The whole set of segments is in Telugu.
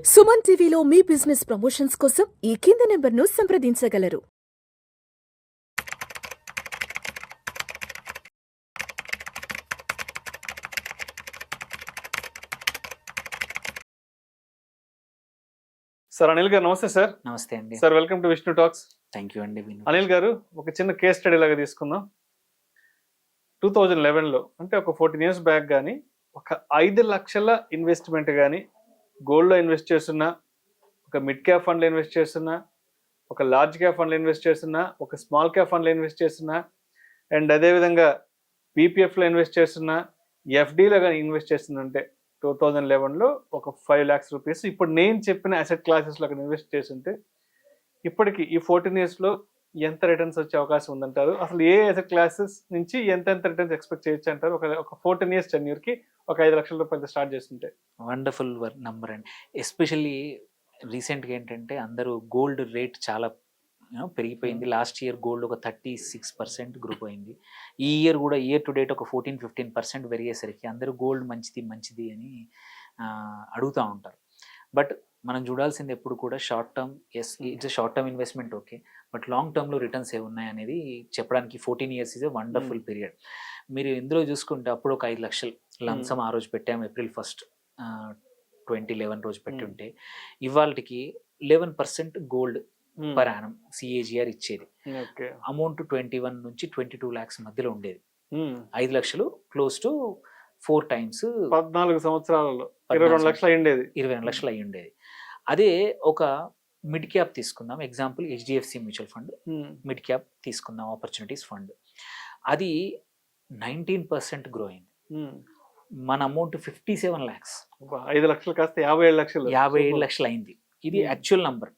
సుమన్ టీవీలో మీ బిజినెస్ ప్రమోషన్స్ కోసం ఈ కింది నెంబర్ను సంప్రదించగలరు. సార్ అనిల్ గారు నమస్తే సార్. నమస్తే అండి. Sir welcome to Vishnu talks. Thank you అండి. అనిల్ గారు ఒక చిన్న కేస్ స్టడీ లాగా తీసుకుందాం. 2011లో అంటే ఒక 14 years బ్యాక్ కానీ ఒక 5 లక్షల ఇన్వెస్ట్మెంట్ కానీ గోల్డ్లో ఇన్వెస్ట్ చేస్తున్నా, ఒక మిడ్ క్యాప్ ఫండ్లో ఇన్వెస్ట్ చేస్తున్నా, ఒక లార్జ్ క్యాప్ ఫండ్లో ఇన్వెస్ట్ చేస్తున్నా, ఒక స్మాల్ క్యాప్ ఫండ్లో ఇన్వెస్ట్ చేస్తున్నా, అండ్ అదేవిధంగా పీపీఎఫ్లో ఇన్వెస్ట్ చేస్తున్నా, ఎఫ్డీలో కానీ ఇన్వెస్ట్ చేస్తుందంటే 2011లో ఒక 5 lakhs రూపీస్ ఇప్పుడు నేను చెప్పిన అసెట్ క్లాసెస్లో అక్కడ ఇన్వెస్ట్ చేస్తుంటే ఇప్పటికి ఈ 14 yearsలో ఎంత రిటర్న్స్ వచ్చే అవకాశం ఉందంటారు? అసలు ఏ అసెట్ క్లాసెస్ నుంచి ఎంత రిటర్న్స్ ఎక్స్పెక్ట్ చేయొచ్చు అంటారు? ఒక 14 years టెన్యూర్కి ఒక 5 లక్షల రూపాయలతో స్టార్ట్ చేస్తుంటే. వండర్ఫుల్ నంబర్ అండి. ఎస్పెషల్లీ రీసెంట్గా ఏంటంటే అందరూ గోల్డ్ రేట్ చాలా పెరిగిపోయింది. లాస్ట్ ఇయర్ గోల్డ్ ఒక 36% గ్రూప్ అయింది. ఈ ఇయర్ కూడా ఇయర్ టు డేట్ ఒక 14-15% పెరిగేసరికి అందరూ గోల్డ్ మంచిది అని అడుగుతూ ఉంటారు. బట్ మనం చూడాల్సింది ఎప్పుడు కూడా short term, it's short term investment okay, but long టర్మ్లో రిటర్న్స్ ఏమున్నాయి అనేది చెప్పడానికి 14 years is a wonderful period. మీరు ఇందులో చూసుకుంటే అప్పుడు ఒక 5 లక్షలు లంసమ్ ఆ రోజు పెట్టాము, April 1st 2011 రోజు పెట్టి ఉంటే ఇవాళకి 11% గోల్డ్ పర్ యానం సిఏజిఆర్ ఇచ్చేది. అమౌంట్ 21 నుంచి 22 lakhs మధ్యలో ఉండేది. 5 లక్షలు క్లోజ్ టు 4 times 14 సంవత్సరాలలో 22 లక్షలు అయ్యిండేది. 22 లక్షలు అయ్యి ఉండేది. అదే ఒక మిడ్ క్యాప్ తీసుకుందాం, example HDFC mutual fund mid cap తీసుకుందాం, ఆపర్చునిటీస్ ఫండ్, అది 19% గ్రో అయింది. మన అమౌంట్ 57 lakhs. 5 లక్షలు కాస్త 57 లక్షలు 57 లక్షలు అయింది. ఇది యాక్చువల్ నంబర్.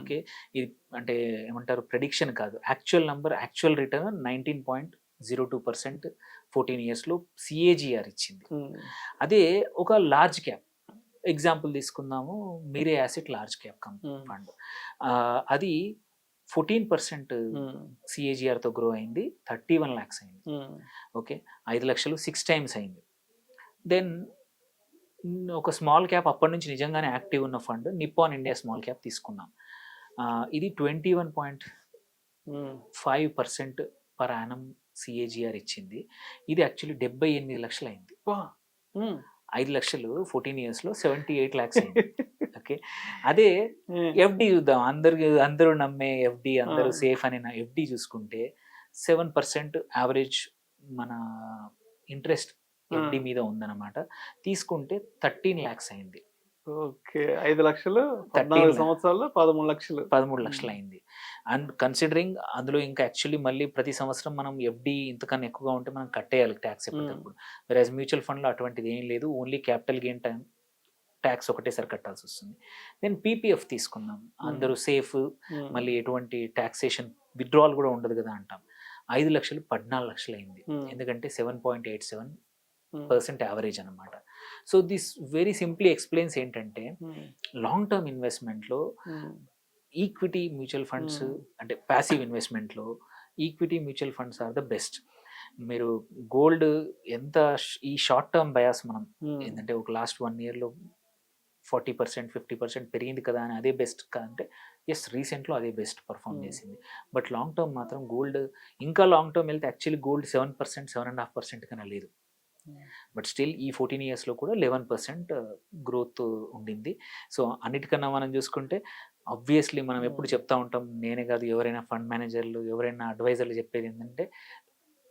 ఓకే, ఇది అంటే ఏమంటారు ప్రెడిక్షన్ కాదు, యాక్చువల్ నంబర్. యాక్చువల్ రిటర్న్ 19.02% 14 yearsలో సిఏజిఆర్ ఇచ్చింది. అదే ఒక లార్జ్ క్యాప్ ఎగ్జాంపుల్ తీసుకుందాము, మీరే యాసిడ్ లార్జ్ క్యాప్ ఫండ్, అది 14% సిఏజిఆర్తో గ్రో అయింది, 31 lakhs అయింది. ఓకే, 5 లక్షలు 6 times అయింది. దెన్ ఒక స్మాల్ క్యాప్ అప్పటి నుంచి నిజంగానే యాక్టివ్ ఉన్న fund Nippon India small cap తీసుకున్నాం. ఇది 21.5% పర్ యానం సిఏజిఆర్ ఇచ్చింది. ఇది యాక్చువల్లీ 78 లక్షలు అయింది. 5 లక్షలు 14 yearsలో 78 lakhs అయింది. ఓకే, అదే ఎఫ్డి చూద్దాం. అందరూ నమ్మే ఎఫ్డి, అందరూ సేఫ్ అని ఎఫ్డి చూసుకుంటే 7% యావరేజ్ మన ఇంట్రెస్ట్ ఎఫ్డి మీద ఉందన్నమాట. తీసుకుంటే 13 lakhs అయింది. ఓకే, 5 లక్షలు 14 సంవత్సరాల్లో 13 లక్షలు అయింది. అండ్ కన్సిడరింగ్ అందులో ఇంకా యాక్చువల్లీ మళ్ళీ ప్రతి సంవత్సరం మనం ఎఫ్డి ఇంతకన్నా ఎక్కువగా ఉంటే మనం కట్టేయాలి ట్యాక్స్ ఎప్పటికప్పుడు. వెరాజ్ మ్యూచువల్ ఫండ్లో అటువంటిది ఏం లేదు, ఓన్లీ క్యాపిటల్ గెయిన్ ట్యాక్స్ ఒకటేసారి కట్టాల్సి వస్తుంది. దెన్ పీపీఎఫ్ తీసుకున్నాం, అందరూ సేఫ్, మళ్ళీ ఎటువంటి ట్యాక్సేషన్ విత్డ్రావల్ కూడా ఉండదు కదా అంటాం. 5 లక్షలు 14 లక్షలు అయింది, ఎందుకంటే 7.87% యావరేజ్ అనమాట. So this very simply explains ఏంటంటే లాంగ్ టర్మ్ ఇన్వెస్ట్మెంట్లో ఈక్విటీ మ్యూచువల్ ఫండ్స్ అంటే ప్యాసివ్ ఇన్వెస్ట్మెంట్లో equity mutual funds are the best. మీరు గోల్డ్ ఎంత ఈ షార్ట్ టర్మ్ బయాస్ మనం ఏంటంటే ఒక లాస్ట్ 1 yearలో 40% 50% పెరిగింది కదా అని అదే బెస్ట్ అంటే ఎస్, రీసెంట్లో అదే బెస్ట్ పర్ఫామ్ చేసింది. బట్ లాంగ్ టర్మ్ మాత్రం గోల్డ్ ఇంకా లాంగ్ టర్మ్ వెళ్తే యాక్చువల్లీ గోల్డ్ 7% 7.5% కన్నా లేదు. బట్ స్టిల్ ఈ 14 yearsలో కూడా 11% గ్రోత్ ఉండింది. సో అన్నిటికన్నా మనం చూసుకుంటే ఆబ్వియస్లీ మనం ఎప్పుడు చెప్తా ఉంటాం, నేనే కాదు ఎవరైనా ఫండ్ మేనేజర్లు ఎవరైనా అడ్వైజర్లు చెప్పేది ఏంటంటే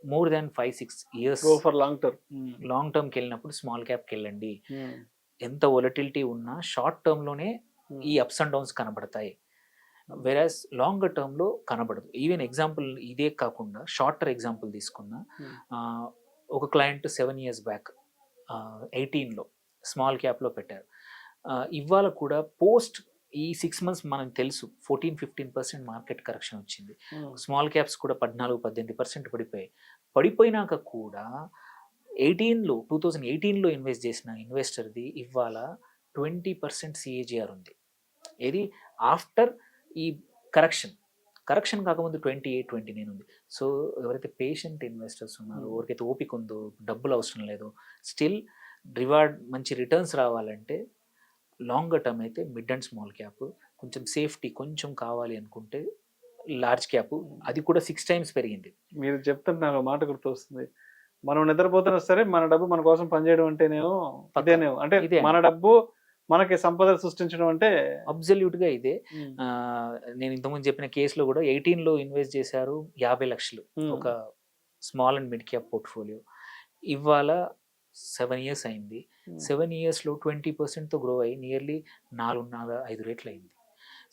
more than 5-6 years for long టర్మ్కి వెళ్ళినప్పుడు స్మాల్ క్యాప్కి వెళ్ళండి. ఎంత వొలటిలిటీ ఉన్నా షార్ట్ టర్మ్లోనే ఈ అప్స్ అండ్ డౌన్స్ కనబడతాయి, వెరాజ్ లాంగర్ టర్మ్లో కనబడదు. ఈవెన్ ఎగ్జాంపుల్ ఇదే కాకుండా షార్టర్ ఎగ్జాంపుల్ తీసుకున్నా, ఒక క్లయింట్ 7 years బ్యాక్ 18లో స్మాల్ క్యాప్లో పెట్టారు. ఇవాళ కూడా పోస్ట్ ఈ 6 months మనకు తెలుసు 14-15% మార్కెట్ కరెక్షన్ వచ్చింది. స్మాల్ క్యాప్స్ కూడా 14-18% పడిపోయినాక కూడా 2018లో ఇన్వెస్ట్ చేసిన ఇన్వెస్టర్ది ఇవాళ 20% సిఏజిఆర్ ఉంది. ఇది ఆఫ్టర్ ఈ కరెక్షన్ కాకముందు 28-29 ఉంది. సో ఎవరైతే పేషెంట్ ఇన్వెస్టర్స్ ఉన్నారో, ఎవరికైతే ఓపిక ఉందో, డబ్బులు అవసరం లేదో, స్టిల్ రివార్డ్ మంచి రిటర్న్స్ రావాలంటే లాంగర్ టర్మ్ అయితే మిడ్ అండ్ స్మాల్ క్యాప్, కొంచెం సేఫ్టీ కొంచెం కావాలి అనుకుంటే లార్జ్ క్యాప్, అది కూడా 6 టైమ్స్ పెరిగింది. మీరు చెప్తుంటే నాకు మాట గుర్తొస్తుంది. మనం నిద్రపోతున్నా సరే మన డబ్బు మన కోసం పనిచేయడం అంటేనేమో పక్కా. ఇదేనేమో. అంటే ఇదే మన డబ్బు మనకి సంపద సృష్టించడం అంటే అబ్సల్యూట్గా ఇదే. నేను ఇంతకుముందు చెప్పిన కేసులో కూడా 18లో ఇన్వెస్ట్ చేశారు 50 లక్షలు ఒక small and mid cap portfolio. ఇవాళ 7 ఇయర్స్ అయింది. 7 ఇయర్స్లో 20%తో గ్రో అయ్యి నియర్లీ 4.5 రెట్లు అయింది.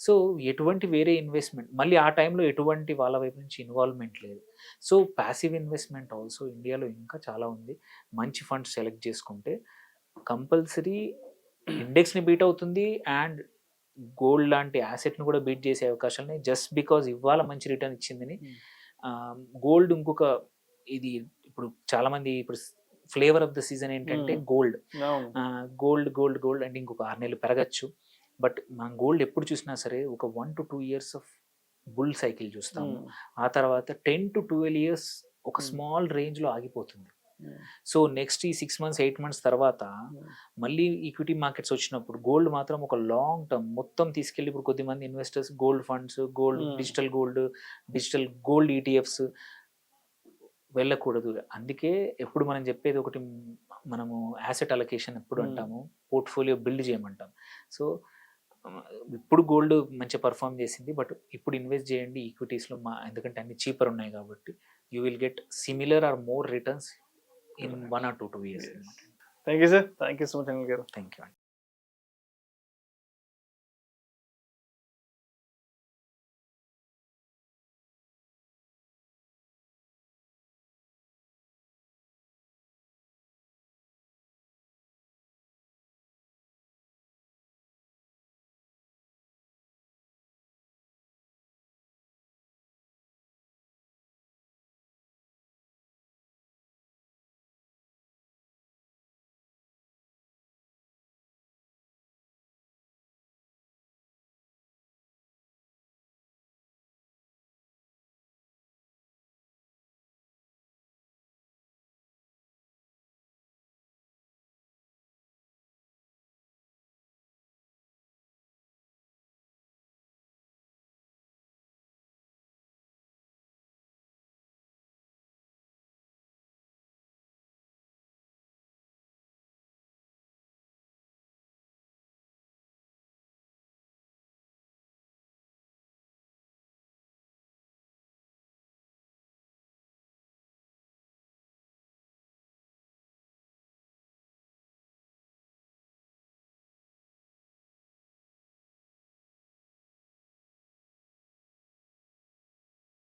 సో ఎటువంటి వేరే ఇన్వెస్ట్మెంట్ మళ్ళీ ఆ టైంలో ఎటువంటి వాళ్ళ వైపు నుంచి ఇన్వాల్వ్మెంట్ లేదు. సో ప్యాసివ్ ఇన్వెస్ట్మెంట్ ఆల్సో ఇండియాలో ఇంకా చాలా ఉంది. మంచి ఫండ్స్ సెలెక్ట్ చేసుకుంటే కంపల్సరీ ఇండెక్స్ని బీట్ అవుతుంది అండ్ గోల్డ్ లాంటి యాసెట్ని కూడా బీట్ చేసే అవకాశాలు ఉన్నాయి. జస్ట్ బికాజ్ ఇవాళ మంచి రిటర్న్ ఇచ్చిందని. గోల్డ్ ఇంకొక ఇది ఇప్పుడు చాలామంది ఇప్పుడు ఫ్లేవర్ ఆఫ్ ద సీజన్ ఏంటంటే గోల్డ్. గోల్డ్ గోల్డ్ గోల్డ్ అంటే ఇంకొక 6 నెలలు పెరగచ్చు. బట్ మనం గోల్డ్ ఎప్పుడు చూసినా సరే ఒక 1 to 2 years of bull cycle చూస్తాము. ఆ తర్వాత 10 to 12 ఇయర్స్ ఒక స్మాల్ రేంజ్లో ఆగిపోతుంది. సో నెక్స్ట్ ఈ 6 months 8 months తర్వాత మళ్ళీ ఈక్విటీ మార్కెట్స్ వచ్చినప్పుడు గోల్డ్ మాత్రం ఒక లాంగ్ టర్మ్ మొత్తం తీసుకెళ్ళి ఇప్పుడు కొద్దిమంది investors gold funds, gold digital gold ETFs వెళ్ళకూడదు. అందుకే ఎప్పుడు మనం చెప్పేది ఒకటి, మనము యాసెట్ అలొకేషన్ ఎప్పుడు అంటాము, పోర్ట్ఫోలియో బిల్డ్ చేయమంటాం. సో ఇప్పుడు గోల్డ్ మంచిగా పర్ఫామ్ చేసింది, బట్ ఇప్పుడు ఇన్వెస్ట్ చేయండి ఈక్విటీస్లో, ఎందుకంటే అన్ని చీపర్ ఉన్నాయి కాబట్టి you will get similar or more returns in 1 or 2 years. Thank you sir. Thank you so much uncle గారు. Thank you.